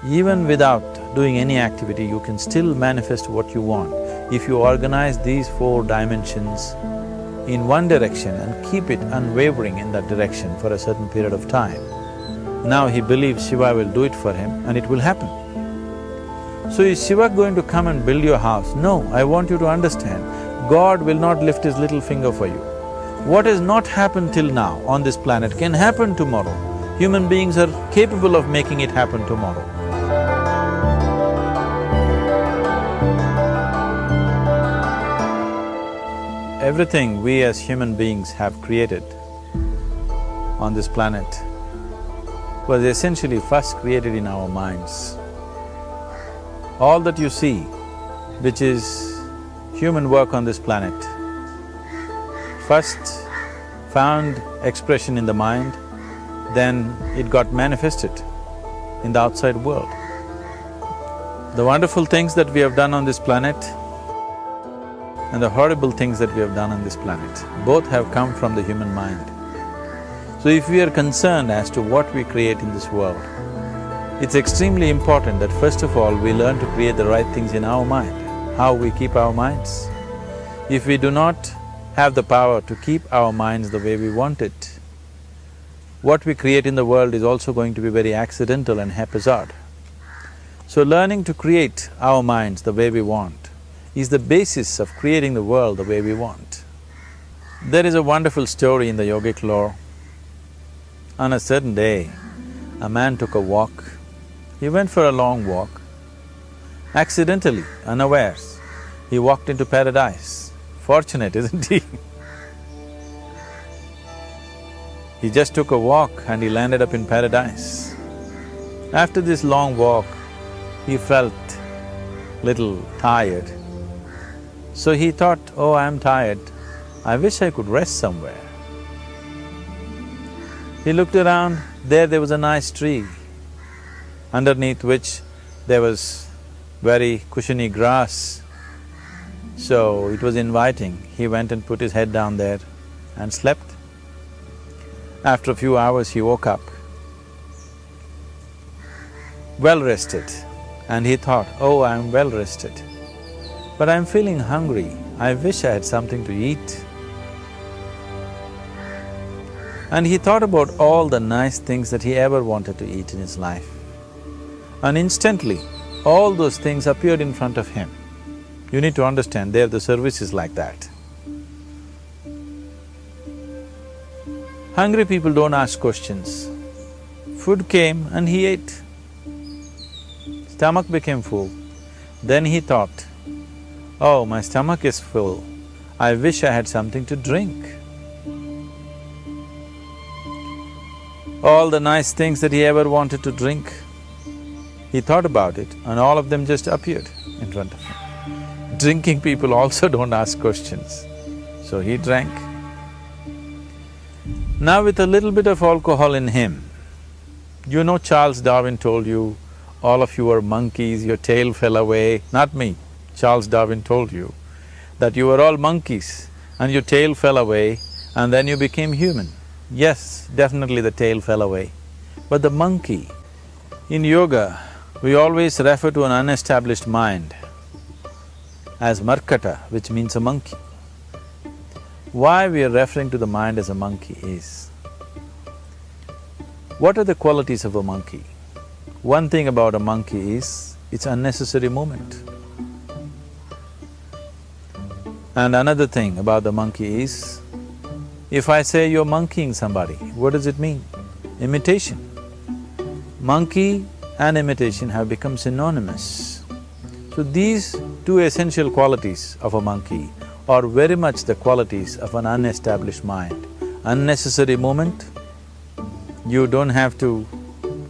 Even without doing any activity, you can still manifest what you want if you organize these 4 dimensions in one direction and keep it unwavering in that direction for a certain period of time. Now he believes Shiva will do it for him and it will happen. So is Shiva going to come and build your house? No, I want you to understand, God will not lift his little finger for you. What has not happened till now on this planet can happen tomorrow. Human beings are capable of making it happen tomorrow. Everything we as human beings have created on this planet was essentially first created in our minds. All that you see, which is human work on this planet, first found expression in the mind, then it got manifested in the outside world. The wonderful things that we have done on this planet and the horrible things that we have done on this planet, both have come from the human mind. So if we are concerned as to what we create in this world, it's extremely important that first of all we learn to create the right things in our mind, how we keep our minds. If we do not have the power to keep our minds the way we want it, what we create in the world is also going to be very accidental and haphazard. So learning to create our minds the way we want is the basis of creating the world the way we want. There is a wonderful story in the yogic lore. On a certain day, a man took a walk. He went for a long walk. Accidentally, unawares, he walked into paradise. Fortunate, isn't he? He just took a walk and he landed up in paradise. After this long walk, he felt little tired. So he thought, oh, I'm tired, I wish I could rest somewhere. He looked around, there was a nice tree, underneath which there was very cushiony grass. So it was inviting. He went and put his head down there and slept. After a few hours, he woke up, well rested, and he thought, oh, I'm well rested, but I'm feeling hungry, I wish I had something to eat. And he thought about all the nice things that he ever wanted to eat in his life. And instantly, all those things appeared in front of him. You need to understand, there the service is like that. Hungry people don't ask questions. Food came and he ate. Stomach became full. Then he thought, oh, my stomach is full, I wish I had something to drink. All the nice things that he ever wanted to drink, he thought about it and all of them just appeared in front of him. Drinking people also don't ask questions, so he drank. Now with a little bit of alcohol in him, you know Charles Darwin told you, all of you are monkeys, your tail fell away. Not me, Charles Darwin told you that you were all monkeys and your tail fell away and then you became human. Yes, definitely the tail fell away. But the monkey, in yoga, we always refer to an unestablished mind as markata, which means a monkey. Why we are referring to the mind as a monkey is, what are the qualities of a monkey? One thing about a monkey is, it's unnecessary movement. And another thing about the monkey is, if I say you're monkeying somebody, what does it mean? Imitation. Monkey and imitation have become synonymous. So these two essential qualities of a monkey are very much the qualities of an unestablished mind. Unnecessary movement, you don't have to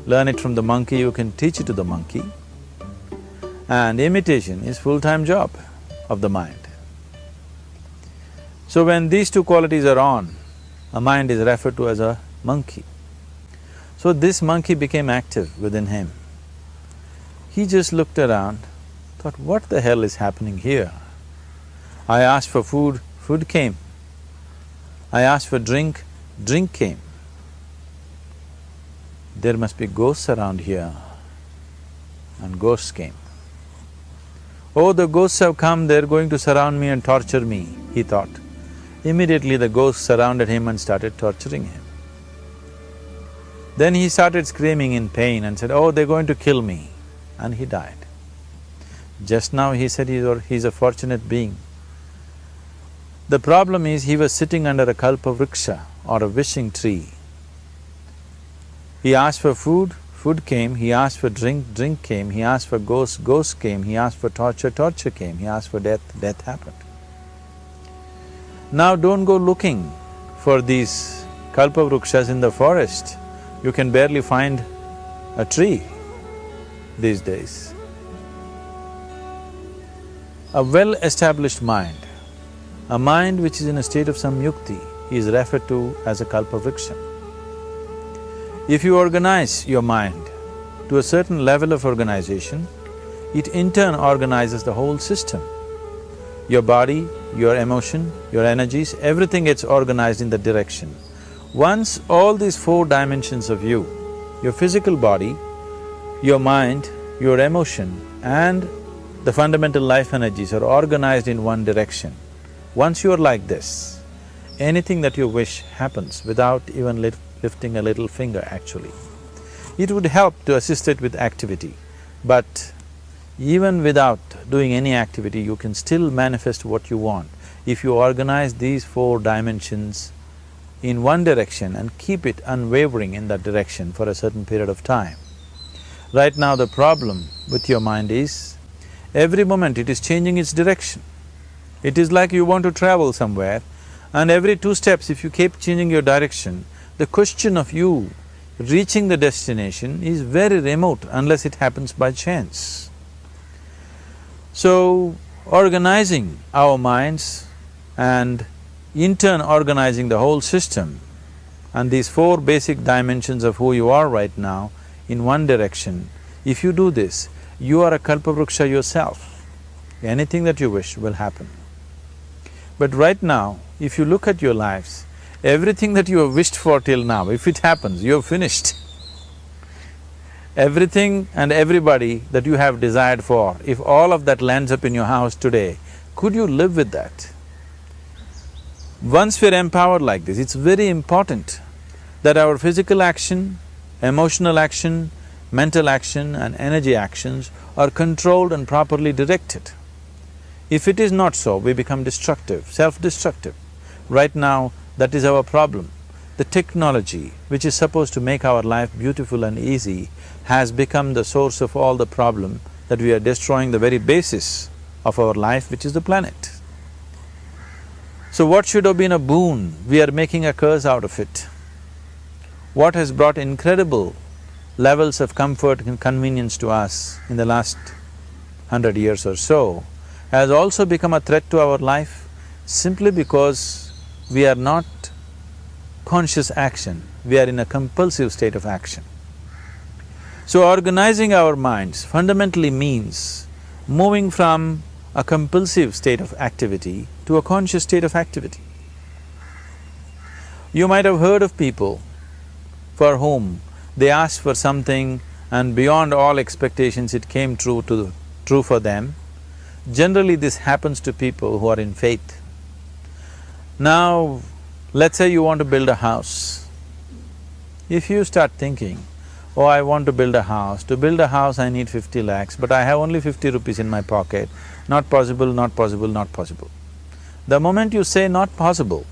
learn it from the monkey, you can teach it to the monkey. And imitation is full-time job of the mind. So when these two qualities are on, a mind is referred to as a monkey. So this monkey became active within him. He just looked around, thought, what the hell is happening here? I asked for food, food came. I asked for drink, drink came. There must be ghosts around here. and ghosts came. Oh, the ghosts have come, they're going to surround me and torture me, he thought. Immediately the ghosts surrounded him and started torturing him. Then he started screaming in pain and said, oh, they're going to kill me, and he died. Just now he said he's a fortunate being. The problem is he was sitting under a kalpavriksha or a wishing tree. He asked for food, food came, he asked for drink, drink came, he asked for ghost, ghost came, he asked for torture, torture came, he asked for death, death happened. Now don't go looking for these kalpavrukshas in the forest. You can barely find a tree these days. A well-established mind, a mind which is in a state of samyukti, is referred to as a kalpavriksha. If you organize your mind to a certain level of organization, it in turn organizes the whole system. Your body, your emotion, your energies, everything gets organized in that direction. Once all these four dimensions of you, your physical body, your mind, your emotion and the fundamental life energies are organized in one direction, once you're like this, anything that you wish happens without even lifting a little finger actually. It would help to assist it with activity, but even without doing any activity, you can still manifest what you want if you organize these four dimensions in one direction and keep it unwavering in that direction for a certain period of time. Right now the problem with your mind is, every moment it is changing its direction. It is like you want to travel somewhere and every 2 steps if you keep changing your direction, the question of you reaching the destination is very remote unless it happens by chance. So, organizing our minds and in turn organizing the whole system and these 4 basic dimensions of who you are right now in one direction, if you do this, you are a kalpavruksha yourself. Anything that you wish will happen. But right now, if you look at your lives, everything that you have wished for till now, if it happens, you have finished. Everything and everybody that you have desired for, if all of that lands up in your house today, could you live with that? Once we're empowered like this, it's very important that our physical action, emotional action, mental action and energy actions are controlled and properly directed. If it is not so, we become destructive, self-destructive. Right now, that is our problem. The technology, which is supposed to make our life beautiful and easy, has become the source of all the problem that we are destroying the very basis of our life, which is the planet. So what should have been a boon, we are making a curse out of it. What has brought incredible levels of comfort and convenience to us in the last 100 years or so has also become a threat to our life simply because we are not conscious action, we are in a compulsive state of action. So organizing our minds fundamentally means moving from a compulsive state of activity to a conscious state of activity. You might have heard of people for whom they asked for something and beyond all expectations it came true for them. Generally this happens to people who are in faith. Now, let's say you want to build a house. If you start thinking, oh, I want to build a house, to build a house I need 50 lakhs, but I have only 50 rupees in my pocket, not possible, not possible, not possible. The moment you say not possible,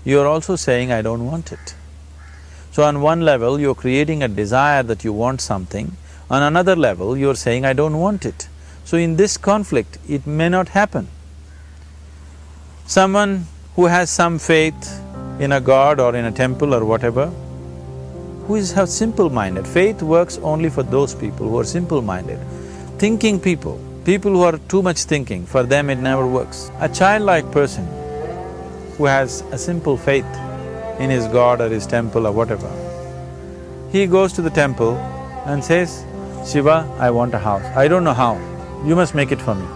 you are also saying I don't want it. So on one level, you're creating a desire that you want something, on another level, you're saying I don't want it. So in this conflict, it may not happen. Someone who has some faith in a god or in a temple or whatever, who is simple-minded, faith works only for those people who are simple-minded. Thinking people, people who are too much thinking, for them it never works. A childlike person who has a simple faith in his god or his temple or whatever, he goes to the temple and says, Shiva, I want a house. I don't know how, you must make it for me.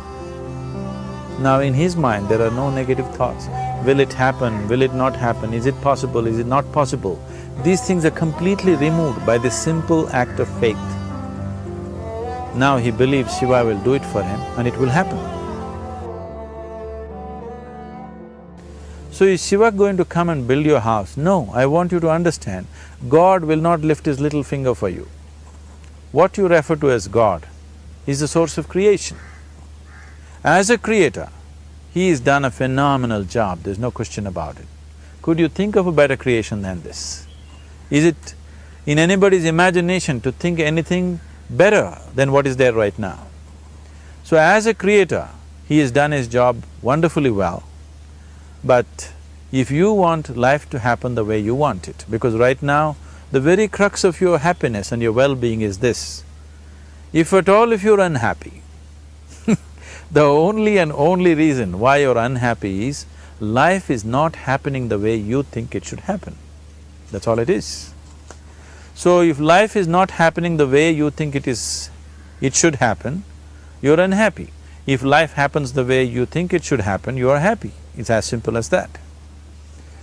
Now in his mind there are no negative thoughts. Will it happen? Will it not happen? Is it possible? Is it not possible? These things are completely removed by this simple act of faith. Now he believes Shiva will do it for him and it will happen. So is Shiva going to come and build your house? No, I want you to understand, God will not lift his little finger for you. What you refer to as God is the source of creation. As a creator, he has done a phenomenal job, there's no question about it. Could you think of a better creation than this? Is it in anybody's imagination to think anything better than what is there right now? So as a creator, he has done his job wonderfully well. But if you want life to happen the way you want it, because right now, the very crux of your happiness and your well-being is this, if at all if you're unhappy, the only and only reason why you're unhappy is life is not happening the way you think it should happen. That's all it is. So if life is not happening the way you think it should happen, you're unhappy. If life happens the way you think it should happen, you are happy. It's as simple as that.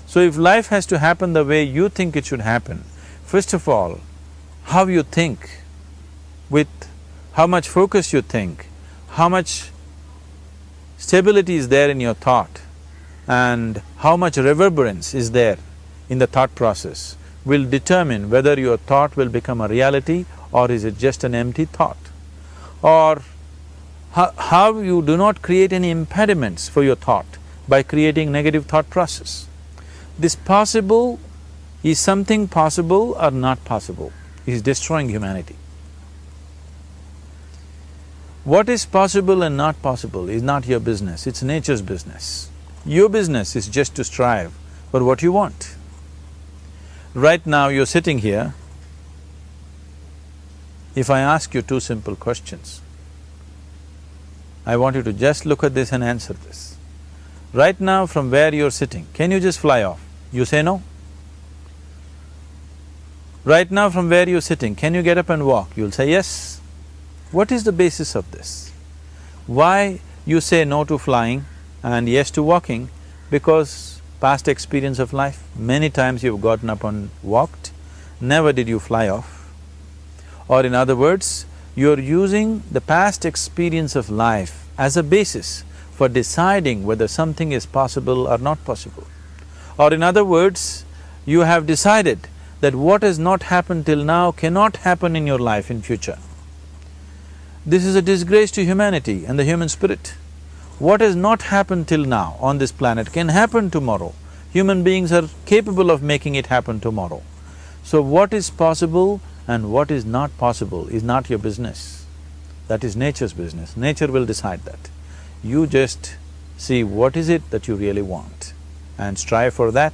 So if life has to happen the way you think it should happen, first of all, how you think, with how much focus you think, how much stability is there in your thought, and how much reverberance is there in the thought process will determine whether your thought will become a reality or is it just an empty thought. Or how you do not create any impediments for your thought by creating negative thought process. This possible is something possible or not possible, is destroying humanity. What is possible and not possible is not your business, it's nature's business. Your business is just to strive for what you want. Right now you're sitting here, if I ask you two simple questions, I want you to just look at this and answer this. Right now from where you're sitting, can you just fly off? You say no. Right now from where you're sitting, can you get up and walk? You'll say yes. What is the basis of this? Why you say no to flying and yes to walking? Because past experience of life, many times you've gotten up and walked, never did you fly off. Or in other words, you're using the past experience of life as a basis for deciding whether something is possible or not possible. Or in other words, you have decided that what has not happened till now cannot happen in your life in future. This is a disgrace to humanity and the human spirit. What has not happened till now on this planet can happen tomorrow. Human beings are capable of making it happen tomorrow. So what is possible and what is not possible is not your business. That is nature's business. Nature will decide that. You just see what is it that you really want and strive for that.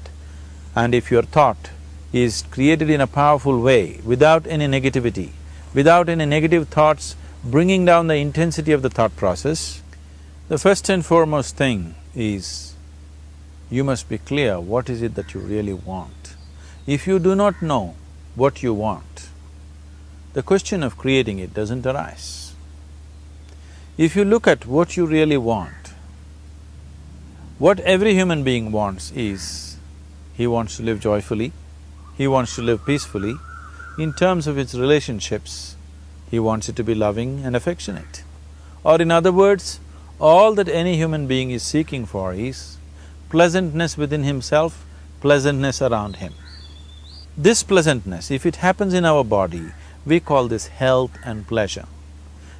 And if your thought is created in a powerful way, without any negativity, without any negative thoughts bringing down the intensity of the thought process, the first and foremost thing is you must be clear what is it that you really want. If you do not know what you want, the question of creating it doesn't arise. If you look at what you really want, what every human being wants is, he wants to live joyfully, he wants to live peacefully. In terms of its relationships, he wants it to be loving and affectionate. Or in other words, all that any human being is seeking for is pleasantness within himself, pleasantness around him. This pleasantness, if it happens in our body, we call this health and pleasure.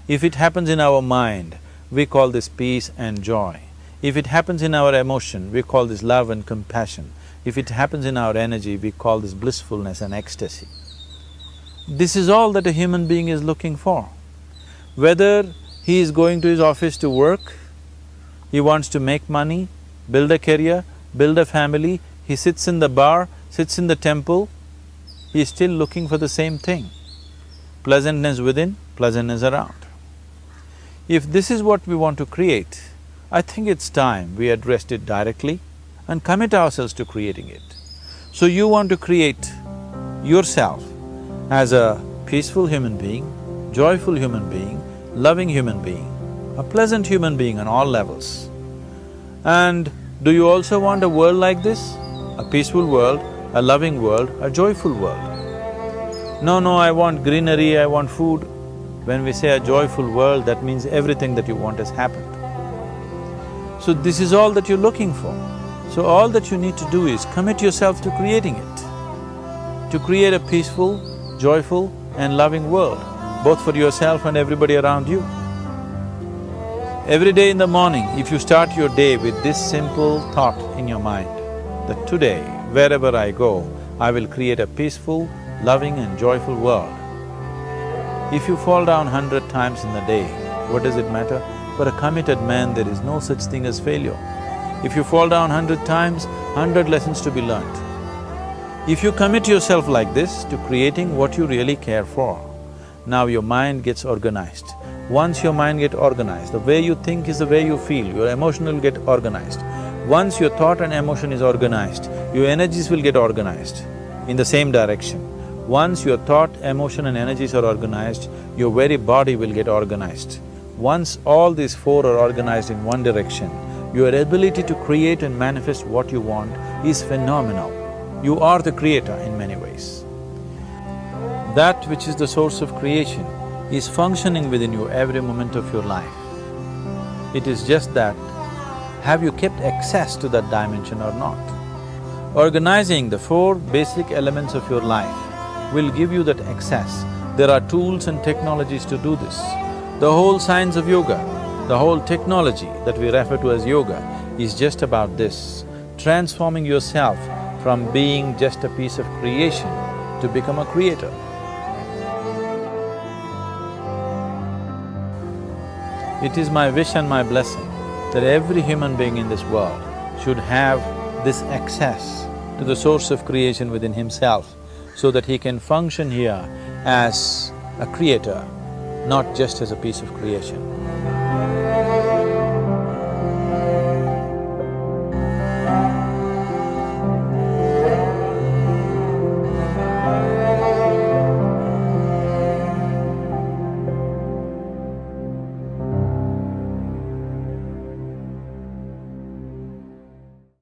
If it happens in our mind, we call this peace and joy. If it happens in our emotion, we call this love and compassion. If it happens in our energy, we call this blissfulness and ecstasy. This is all that a human being is looking for. Whether he is going to his office to work, he wants to make money, build a career, build a family, he sits in the bar, sits in the temple, he is still looking for the same thing. Pleasantness within, pleasantness around. If this is what we want to create, I think it's time we addressed it directly and commit ourselves to creating it. So you want to create yourself as a peaceful human being, joyful human being, loving human being, a pleasant human being on all levels. And do you also want a world like this? A peaceful world, a loving world, a joyful world? No, I want greenery, I want food. When we say a joyful world, that means everything that you want has happened. So this is all that you're looking for. So all that you need to do is commit yourself to creating it, to create a peaceful, joyful and loving world, both for yourself and everybody around you. Every day in the morning, if you start your day with this simple thought in your mind, that today, wherever I go, I will create a peaceful, loving and joyful world. If you fall down 100 times in the day, what does it matter? For a committed man, there is no such thing as failure. If you fall down 100 times, 100 lessons to be learnt. If you commit yourself like this to creating what you really care for, now your mind gets organized. Once your mind gets organized, the way you think is the way you feel, your emotion will get organized. Once your thought and emotion is organized, your energies will get organized in the same direction. Once your thought, emotion and energies are organized, your very body will get organized. Once all these four are organized in one direction, your ability to create and manifest what you want is phenomenal. You are the creator in many ways. That which is the source of creation is functioning within you every moment of your life. It is just that, have you kept access to that dimension or not? Organizing the four basic elements of your life will give you that access. There are tools and technologies to do this. The whole science of yoga, the whole technology that we refer to as yoga is just about this, transforming yourself from being just a piece of creation to become a creator. It is my wish and my blessing that every human being in this world should have this access to the source of creation within himself so that he can function here as a creator, not just as a piece of creation.